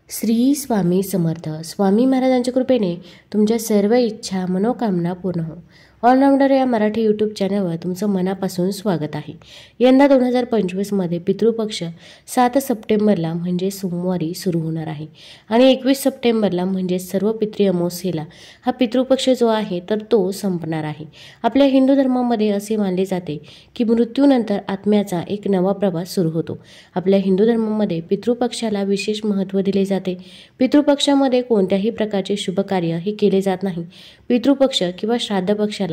श्री स्वामी समर्थ. स्वामी महाराजांच्या कृपेने तुमच्या सर्व इच्छा मनोकामना पूर्ण हो. ऑलराऊंडर या मराठी यूट्यूब चॅनलवर तुमचं मनापासून स्वागत आहे. यंदा 2025मध्ये पितृपक्ष 7 सप्टेंबरला म्हणजे सोमवारी सुरू होणार आहे आणि 21 सप्टेंबरला म्हणजे सर्व पितृ अमावस्येला हा पितृपक्ष जो आहे तर तो संपणार आहे. आपल्या हिंदू धर्मामध्ये असे मानले जाते की मृत्यूनंतर आत्म्याचा एक नवा प्रवास सुरू होतो. आपल्या हिंदू धर्मामध्ये पितृपक्षाला विशेष महत्त्व दिले जाते. पितृपक्षामध्ये कोणत्याही प्रकारचे शुभकार्य हे केले जात नाही. पितृपक्ष किंवा श्राद्ध पक्षाला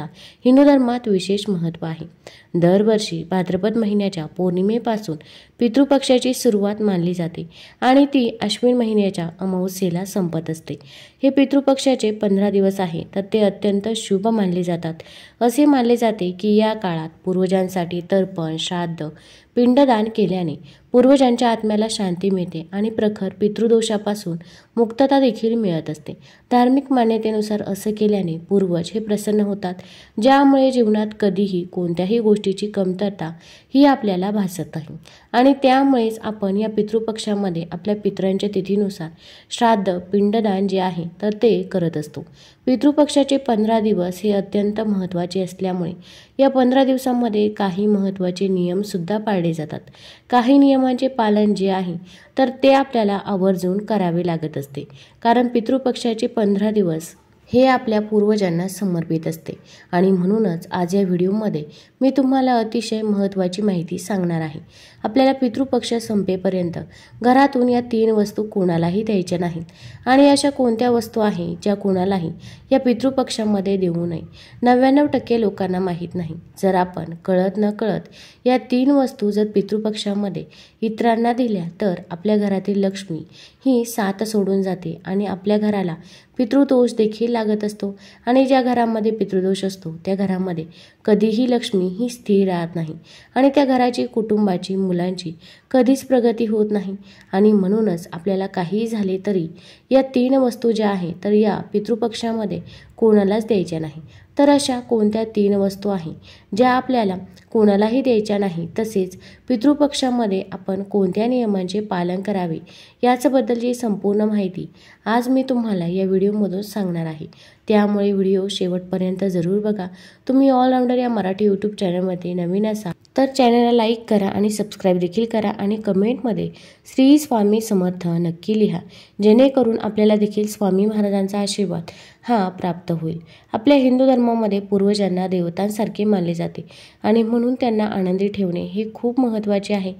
हिंदू धर्मात विशेष महत्त्व आहे. दरवर्षी भाद्रपद महिन्याच्या पौर्णिमेपासून पितृपक्षाची सुरुवात मानली जाते आणि ती अश्विन महिन्याच्या अमावस्येला संपत असते. हे पितृपक्षाचे 15 दिवस आहे तर ते अत्यंत शुभ मानले जातात. असे मानले जाते की या काळात पूर्वजांसाठी तर्पण, श्राद्ध, पिंडदान केल्याने पूर्वजांच्या आत्म्याला शांती मिळते आणि प्रखर पितृदोषापासून मुक्तता देखील मिळत असते. धार्मिक मान्यतेनुसार असं केल्याने पूर्वज हे प्रसन्न होतात, ज्यामुळे जीवनात कधीही कोणत्याही गोष्टीची कमतरता ही आपल्याला भासत नाही आणि त्यामुळेच आपण या पितृपक्षामध्ये आपल्या पितरांच्या तिथीनुसार श्राद्ध, पिंडदान जे आहे तर ते करत असतो. पितृपक्षाचे 15 दिवस हे अत्यंत महत्त्वाचे असल्यामुळे या 15 दिवसांमध्ये काही महत्त्वाचे नियमसुद्धा पाळले जातात. काही नियमांचे पालन जे आहे तर ते आपल्याला आवर्जून करावे लागत असते, कारण पितृपक्षाचे 15 दिवस हे आपल्या पूर्वजांना समर्पित असते आणि म्हणूनच आज या व्हिडिओमध्ये मी तुम्हाला अतिशय महत्त्वाची माहिती सांगणार आहे. आपल्याला पितृपक्ष संपेपर्यंत घरातून या 3 वस्तू कोणालाही द्यायच्या नाहीत आणि अशा कोणत्या वस्तू आहे ज्या कोणालाही या पितृपक्षामध्ये देऊ नये. 99% लोकांना माहीत नाही. जर आपण कळत न कळत या 3 वस्तू जर पितृपक्षामध्ये इतरांना दिल्या तर आपल्या घरातील लक्ष्मी ही साथ सोडून जाते आणि आपल्या घराला पितृदोष देखील लागत असतो आणि ज्या घरामध्ये पितृदोष असतो त्या घरामध्ये कधीही लक्ष्मी ही स्थिर राहत नाही आणि त्या घराची, कुटुंबाची, मुलांची कधीच प्रगती होत नाही आणि म्हणूनच आपल्याला काहीही झाले तरी या 3 वस्तू ज्या आहेत तर या पितृपक्षामध्ये कोणालाच द्यायच्या नाही. तर अशा कोणत्या 3 वस्तू आहे ज्या आपल्याला कोणालाही द्यायच्या नाही, तसेच पितृपक्षामध्ये आपण कोणत्या नियमांचे पालन करावे याच्याबद्दलची संपूर्ण माहिती आज मी तुम्हाला या व्हिडिओमधून सांगणार आहे. त्यामुळे व्हिडिओ शेवटपर्यंत जरूर बघा. तुम्ही ऑलराऊंडर या मराठी यूट्यूब चॅनलमध्ये नवीन असाल तर चॅनलला लाईक करा आणि सबस्क्राईब देखील करा आणि कमेंटमध्ये श्री स्वामी समर्थ नक्की लिहा, जेणेकरून आपल्याला देखील स्वामी महाराजांचा आशीर्वाद हा प्राप्त होईल. आपल्या हिंदू धर्मामध्ये पूर्वजांना देवतांसारखे मानले जाते आणि म्हणून त्यांना आनंदी ठेवणे हे खूप महत्त्वाचे आहे.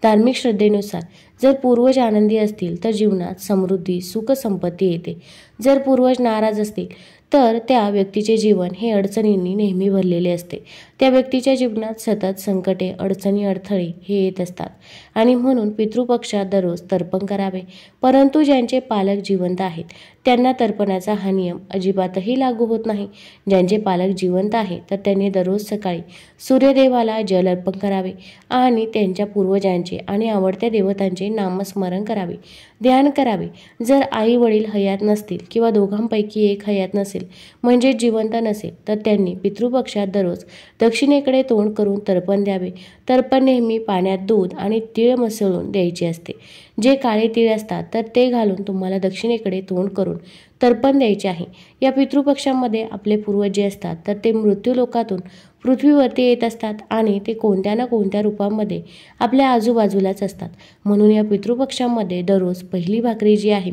धार्मिक श्रद्धेनुसार जर पूर्वज आनंदी असतील तर जीवनात समृद्धी, सुख, संपत्ती येते. जर पूर्वज नाराज असतील तर त्या व्यक्तीचे जीवन हे अडचणींनी नेहमी भरलेले असते. त्या व्यक्तीच्या जीवनात सतत संकटे, अडचणी, अडथळे हे येत असतात आणि म्हणून पितृपक्षात दररोज तर्पण करावे. परंतु ज्यांचे पालक जिवंत आहेत त्यांना तर्पणाचा हा नियम अजिबातही लागू होत नाही. ज्यांचे पालक जिवंत आहेत तर त्यांनी दररोज सकाळी सूर्यदेवाला जल अर्पण करावे आणि त्यांच्या पूर्वजांचे आणि आवडत्या देवतांचे नामस्मरण करावे, ध्यान करावे. जर आई वडील हयात नसतील किंवा दोघांपैकी एक हयात नसेल म्हणजे जिवंत नसेल तर त्यांनी पितृपक्षात दररोज दक्षिणेकडे तोंड करून तर्पण द्यावे. तर्पण नेहमी पाण्यात दूध आणि तीळ मिसळून द्यायचे असते. जे काळे तीळ असतात तर ते घालून तुम्हाला दक्षिणेकडे तोंड करून तर्पण द्यायचे आहे. या पितृपक्षामध्ये आपले पूर्वज जे असतात तर ते मृत्यूलोकातून पृथ्वीवरती येत असतात आणि ते कोणत्या ना कोणत्या रूपामध्ये आपल्या आजूबाजूलाच असतात. म्हणून या पितृपक्षामध्ये दररोज पहिली भाकरी जी आहे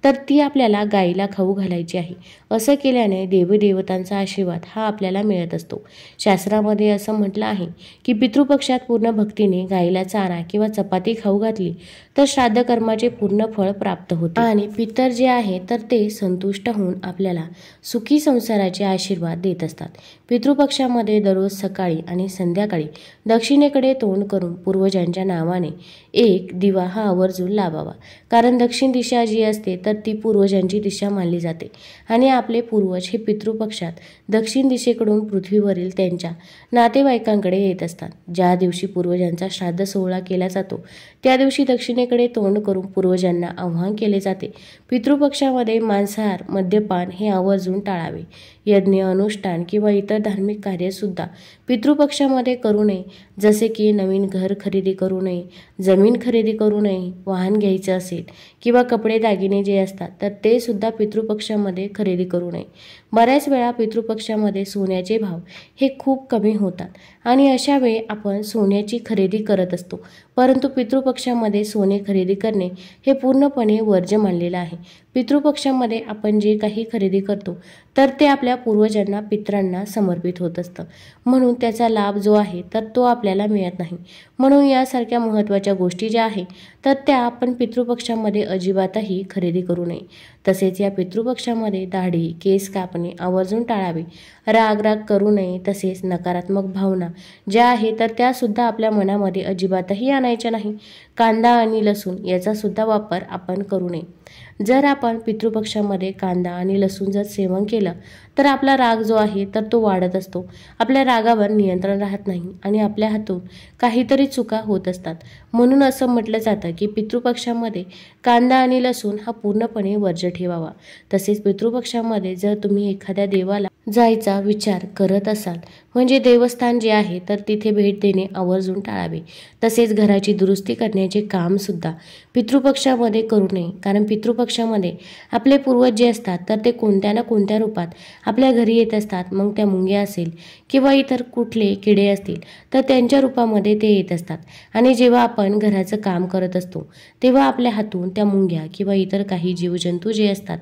तर ती आपल्याला गाईला खाऊ घालायची आहे. असं केल्याने देवी देवतांचा आशीर्वाद हा आपल्याला मिळत असतो. शास्त्रामध्ये असं म्हटलं आहे की पितृपक्षात पूर्ण भक्तीने गाईला चारा किंवा चपाती खाऊ घातली तर श्राद्ध कर्माचे पूर्ण फळ प्राप्त होते आणि पितर जे आहे तर ते संतुष्ट होऊन आपल्याला सुखी संसाराचे आशीर्वाद देत असतात. पितृपक्षामध्ये दररोज सकाळी आणि संध्याकाळी दक्षिणेकडे तोंड करून पूर्वजांच्या नावाने एक दिवा हा आवर्जून लावावा, कारण दक्षिण दिशा जी असते तर ती पूर्वजांची दिशा मानली जाते आणि आपले पूर्वज हे पितृपक्षात दक्षिण दिशेकडून पृथ्वीवरील त्यांच्या नातेवाईकांकडे येत असतात. ज्या दिवशी पूर्वजांचा श्राद्ध सोहळा केला जातो त्या दिवशी दक्षिणेकडे तोंड करून पूर्वजांना आवाहन केले जाते. पितृपक्षामध्ये मांसाहार, मद्यपान हे आवर्जून टाळावे. यज्ञ, अनुष्ठान किंवा इतर धार्मिक कार्यसुद्धा पितृपक्षामध्ये करू नये. जसे की नवीन घर खरेदी करू नये, जमीन खरेदी करू नये, वाहन घ्यायचं असेल किंवा कपडे दागिने जे असतात तर ते सुद्धा पितृपक्षामध्ये खरेदी करू नये. बऱ्याच वेळा पितृपक्षामध्ये सोन्याचे भाव हे खूप कमी होतात आणि अशा वेळी आपण सोन्याची खरेदी करत असतो. परंतु पितृपक्षामध्ये सोने खरेदी करणे हे पूर्णपणे वर्ज्य मानलेलं आहे. पितृपक्षामध्ये आपण जे काही खरेदी करतो तर ते आपल्या पूर्वजांना, पितरांना समर्पित होत असतं. म्हणून त्याचा लाभ जो आहे तर तो आपल्याला मिळत नाही. म्हणून यासारख्या महत्त्वाच्या गोष्टी ज्या आहेत तर त्या आपण पितृपक्षामध्ये अजिबातही खरेदी करू नये. तसेच या पितृपक्षामध्ये दाढी, केस कापणे आवर्जून टाळावे. राग करू नये. तसेच नकारात्मक भावना ज्या आहेत तर त्यासुद्धा आपल्या मनामध्ये अजिबातही आणायच्या नाही. कांदा आणि लसूण याचा सुद्धा वापर आपण करू नये. जर आपण पितृपक्षामध्ये कांदा आणि लसूण जर सेवन केलं तर आपला राग जो आहे तर तो वाढत असतो. आपल्या रागावर नियंत्रण राहत नाही आणि आपल्या हातून काहीतरी चुका होत असतात. म्हणून असं म्हटलं जातं की पितृपक्षामध्ये कांदा आणि लसूण हा पूर्णपणे वर्ज्य ठेवावा. तसेच पितृपक्षामध्ये जर तुम्ही एखाद्या देवाला जायचा विचार करत असाल म्हणजे देवस्थान जे आहे तर तिथे भेट देणे आवर्जून टाळावे. तसेच घराची दुरुस्ती करण्याचे काम सुद्धा पितृपक्षामध्ये करू नये. कारण पितृपक्षामध्ये आपले पूर्वज जे असतात तर ते कोणत्या ना कोणत्या रूपात आपल्या घरी येत असतात. मग त्या मुंग्या असेल किंवा इतर कुठले किडे असतील तर त्यांच्या रूपामध्ये ते येत असतात आणि जेव्हा आपण घराचं काम करत असतो तेव्हा आपल्या हातून त्या मुंग्या किंवा इतर काही जीवजंतू जे असतात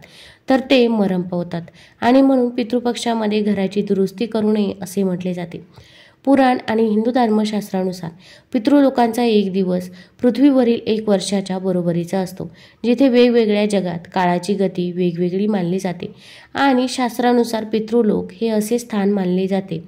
तर ते मरण पावतात आणि म्हणून पितृपक्षामध्ये घराची दुरुस्ती करू नये असे म्हटले जाते. पुराण आणि हिंदू धर्मशास्त्रानुसार पितृलोकांचा एक दिवस पृथ्वीवरील 1 वर्षाच्या बरोबरीचा असतो. जिथे वेगवेगळ्या जगात काळाची गती वेगवेगळी मानली जाते आणि शास्त्रानुसार पितृलोक हे असे स्थान मानले जाते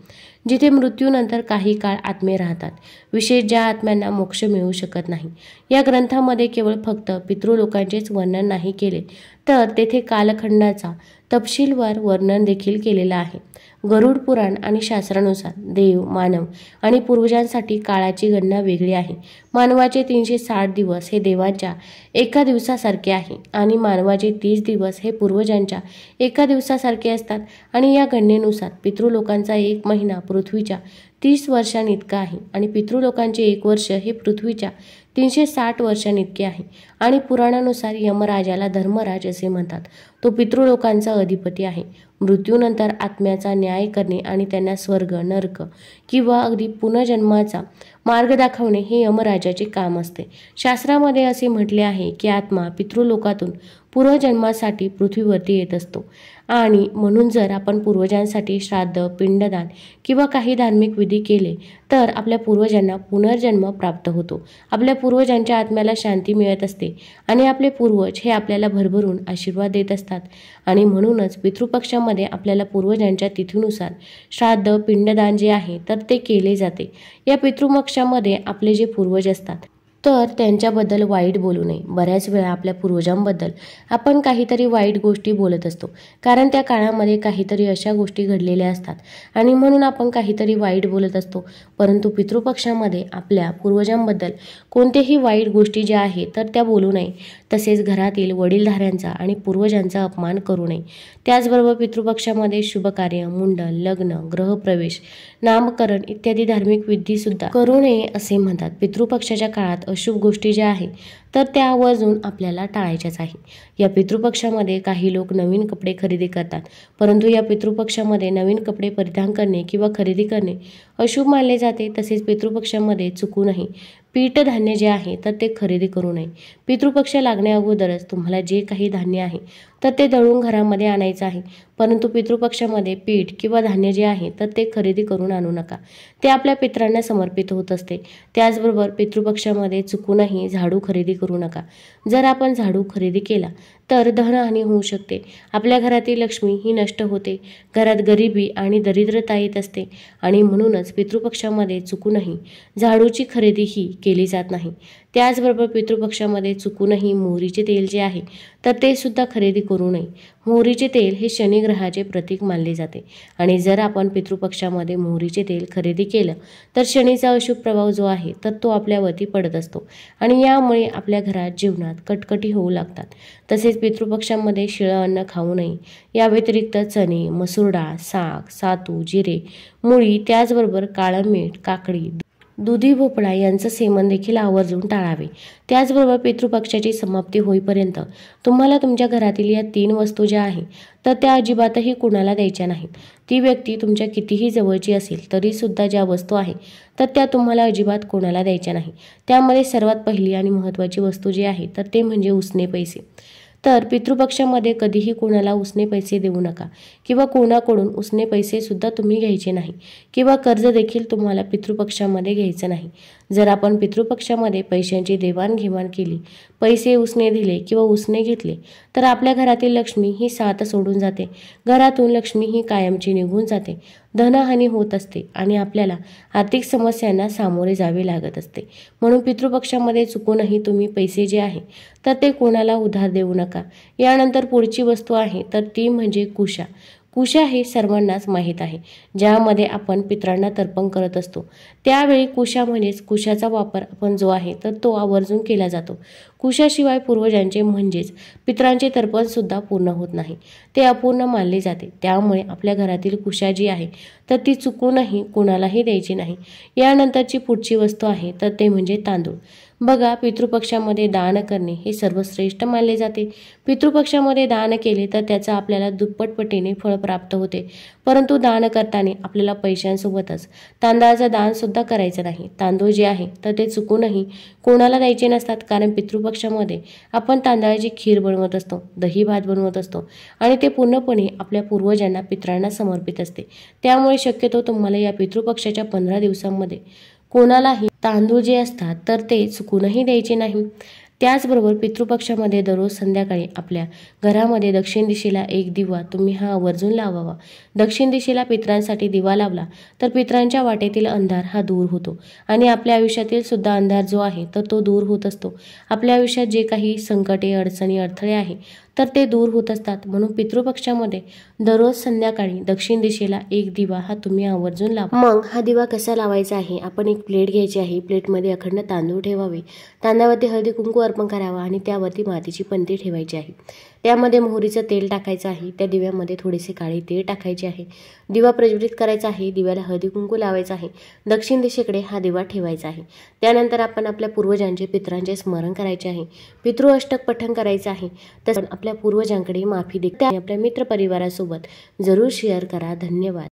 जिथे मृत्यूनंतर काही काळ आत्मे राहतात, विशेष ज्या आत्म्यांना मोक्ष मिळू शकत नाही. या ग्रंथामध्ये केवळ फक्त पितृलोकांचेच वर्णन नाही केले तर तेथे कालखंडाचा तपशीलवार वर्णन देखील केलेलं आहे. गरुड पुराण आणि शास्त्रानुसार देव, मानव आणि पूर्वजांसाठी काळाची गणना वेगळी आहे. मानवाचे 360 दिवस हे देवांच्या एका दिवसासारखे आहे आणि मानवाचे 30 दिवस हे पूर्वजांच्या एका दिवसासारखे असतात. आणि या गणनेनुसार पितृलोकांचा 1 महिना पृथ्वीच्या 30 वर्षांइतका आहे आणि पितृलोकांचे 1 वर्ष हे पृथ्वीच्या 360 वर्षांइतके आहे. आणि पुराणानुसार यमराजाला धर्मराज असे म्हणतात. तो पितृलोकांचा अधिपती आहे. मृत्यूनंतर आत्म्याचा न्याय करणे आणि त्यांना स्वर्ग, नरक किंवा अगदी पुनर्जन्माचा मार्ग दाखवणे हे यमराजाचे काम असते. शास्त्रामध्ये असे म्हटले आहे की आत्मा पितृलोकातून पूर्वजन्मासाठी पृथ्वीवरती येत असतो आणि म्हणून जर आपण पूर्वजांसाठी श्राद्ध, पिंडदान किंवा काही धार्मिक विधी केले तर आपल्या पूर्वजांना पुनर्जन्म प्राप्त होतो. आपल्या पूर्वजांच्या आत्म्याला शांती मिळत असते आणि आपले पूर्वज हे आपल्याला भरभरून आशीर्वाद देत असतात. आणि म्हणूनच पितृपक्षामध्ये आपल्याला पूर्वजांच्या तिथीनुसार श्राद्ध, पिंडदान जे आहे तर ते केले जाते. या पितृपक्षामध्ये आपले जे पूर्वज असतात तर त्यांच्याबद्दल वाईट बोलू नये. बऱ्याच वेळा आपल्या पूर्वजांबद्दल आपण काहीतरी वाईट गोष्टी बोलत असतो कारण त्या काळामध्ये काहीतरी अशा गोष्टी घडलेल्या असतात आणि म्हणून आपण काहीतरी वाईट बोलत असतो. परंतु पितृपक्षामध्ये आपल्या पूर्वजांबद्दल कोणतेही वाईट गोष्टी ज्या आहेत तर त्या बोलू नये. तसेच घरातील वडीलधाऱ्यांचा आणि पूर्वजांचा अपमान करू नये. त्याचबरोबर पितृपक्षामध्ये शुभकार्य, मुंडन, लग्न, ग्रहप्रवेश, नामकरण इत्यादी धार्मिक विधीसुद्धा करू नये असे म्हणतात. पितृपक्षाच्या काळात अशुभ गोष्टी ज्या आहेत तर त्या आवर्जून आपल्याला टाळायच्याच आहे. या पितृपक्षामध्ये काही लोक नवीन कपडे खरेदी करतात, परंतु या पितृपक्षामध्ये नवीन कपडे परिधान करणे किंवा खरेदी करणे अशुभ मानले जाते. तसेच पितृपक्षामध्ये चुकूनही पीठ धान्य जे आहे तर ते खरेदी करू नये. पितृपक्ष लागण्या अगोदरच तुम्हाला जे काही धान्य आहे तर ते दळून घरामध्ये आणायचं आहे, परंतु पितृपक्षामध्ये पीठ किंवा धान्य जे आहे तर ते खरेदी करून आणू नका. ते आपल्या पितरांना समर्पित होत असते. त्याचबरोबर पितृपक्षामध्ये चुकूनही झाडू खरेदी करू नका. जर आपण झाडू खरेदी केला तर धनहानी होऊ शकते. आपल्या घरातील लक्ष्मी ही नष्ट होते. घरात गरिबी आणि दरिद्रता येत असते आणि म्हणूनच पितृपक्षामध्ये चुकूनही झाडूची खरेदी ही केली जात नाही. त्याचबरोबर पितृपक्षामध्ये चुकूनही मोहरीचे तेल जे आहे तर ते सुद्धा खरेदी करू नये. मोहरीचे तेल हे शनी ग्रहाचे प्रतीक मानले जाते आणि जर आपण पितृपक्षामध्ये मोहरीचे तेल खरेदी केलं तर शनीचा अशुभ प्रभाव जो आहे तर तो आपल्यावरती पडत असतो आणि यामुळे आपल्या घरात जीवनात कटकटी होऊ लागतात. तसेच पितृपक्षामध्ये शिळं अन्न खाऊ नये. या व्यतिरिक्त चणे, मसूर डाळ, साग, सातू, जिरे, मुळी, त्याचबरोबर काळं मीठ, काकडी, दुधी भोपळा यांचं सेवन देखील आवर्जून टाळावे. त्याचबरोबर पितृपक्षाची समाप्ती होईपर्यंत तुम्हाला तुमच्या घरातील या 3 वस्तू ज्या आहेत तर त्या अजिबातही कुणाला द्यायच्या नाहीत. ती व्यक्ती तुमच्या कितीही जवळची असेल तरी सुद्धा ज्या वस्तू आहे तर त्या तुम्हाला अजिबात कोणाला द्यायच्या नाही. त्यामध्ये सर्वात पहिली आणि महत्त्वाची वस्तू जी आहे तर ते म्हणजे उसने पैसे. तर पितृपक्षामध्ये कधीही कोणाला उसने पैसे देऊ नका किंवा कोणाकडून उसने पैसे सुद्धा तुम्ही घ्यायचे नाही किंवा कर्ज देखील तुम्हाला पितृपक्षामध्ये घ्यायचं नाही. जर आपण पितृपक्षामध्ये पैशांची देवाणघेवाण केली, पैसे उसने दिले किंवा उसने घेतले तर आपल्या घरातील लक्ष्मी ही साथ सोडून जाते. घरातून लक्ष्मी ही कायमची निघून जाते. धनहानी होत असते आणि आपल्याला आर्थिक समस्यांना सामोरे जावे लागत असते. म्हणून पितृपक्षामध्ये चुकूनही तुम्ही पैसे जे आहे तर ते कोणाला उधार देऊ नका. यानंतर पुढची वस्तू आहे तर ती म्हणजे कुशा. कुशा हे सर्वांनाच माहीत आहे, ज्यामध्ये आपण पितरांना तर्पण करत असतो. त्यावेळी कुशा म्हणजेच कुशाचा वापर आपण जो आहे तर तो आवर्जून केला जातो. कुशाशिवाय पूर्वजांचे म्हणजेच पितरांचे तर्पण सुद्धा पूर्ण होत नाही, ते अपूर्ण मानले जाते. त्यामुळे आपल्या घरातील कुशा जी आहे तर ती चुकूनही कोणालाही द्यायची नाही. यानंतरची पुढची वस्तू आहे तर ते म्हणजे तांदूळ. बघा, पितृपक्षामध्ये दान करणे हे सर्वश्रेष्ठ मानले जाते. पितृपक्षामध्ये दान केले तर त्याचा आपल्याला दुप्पटपटीने फळ प्राप्त होते. परंतु दान करताना आपल्याला पैशांसोबतच तांदळाचं दान सुद्धा करायचं नाही. तांदूळ जे आहे तर ते चुकूनही कोणाला द्यायचे नसतात, कारण पितृपक्षामध्ये आपण तांदळाची खीर बनवत असतो, दही भात बनवत असतो आणि ते पूर्णपणे आपल्या पूर्वजांना पितरांना समर्पित असते. त्यामुळे शक्यतो तुम्हाला या पितृपक्षाच्या 15 दिवसांमध्ये कोणालाही तांदूळ जे असतात तर ते चुकूनही द्यायचे नाही. त्याचबरोबर पितृपक्षामध्ये दररोज संध्याकाळी आपल्या घरामध्ये दक्षिण दिशेला एक दिवा तुम्ही हा आवर्जून लावावा. दक्षिण दिशेला पितरांसाठी दिवा लावला तर पितरांच्या वाटेतील अंधार हा दूर होतो आणि आपल्या आयुष्यातील सुद्धा अंधार जो आहे तर तो दूर होत असतो. आपल्या आयुष्यात जे काही संकटे, अडचणी, अडथळे आहे तर ते दूर होत असतात. म्हणून पितृपक्षामध्ये दररोज संध्याकाळी दक्षिण दिशेला एक दिवा हा तुम्ही आवर्जून लावा. मग हा दिवा कसा लावायचा आहे, आपण एक प्लेट घ्यायची आहे. प्लेटमध्ये अखंड तांदूळ ठेवावे. तांदळावरती हळदी कुंकू अर्पण करावा आणि त्यावरती मातीची पंती ठेवायची आहे. त्यामध्ये मोहरीचं तेल टाकायचं आहे. त्या दिव्यामध्ये थोडेसे काळे तीळ टाकायचे आहे. दिवा प्रज्वलित करायचा आहे. दिव्याला हळदी कुंकू लावायचं आहे. दक्षिण दिशेकडे हा दिवा ठेवायचा आहे. त्यानंतर आपण आपल्या पूर्वजांचे, पितरांचे स्मरण करायचे आहे. पितृ अष्टक पठण करायचं आहे. तसंच आपल्या पूर्वजांकडे माफी दे. आपल्या मित्रपरिवारासोबत जरूर शेअर करा. धन्यवाद.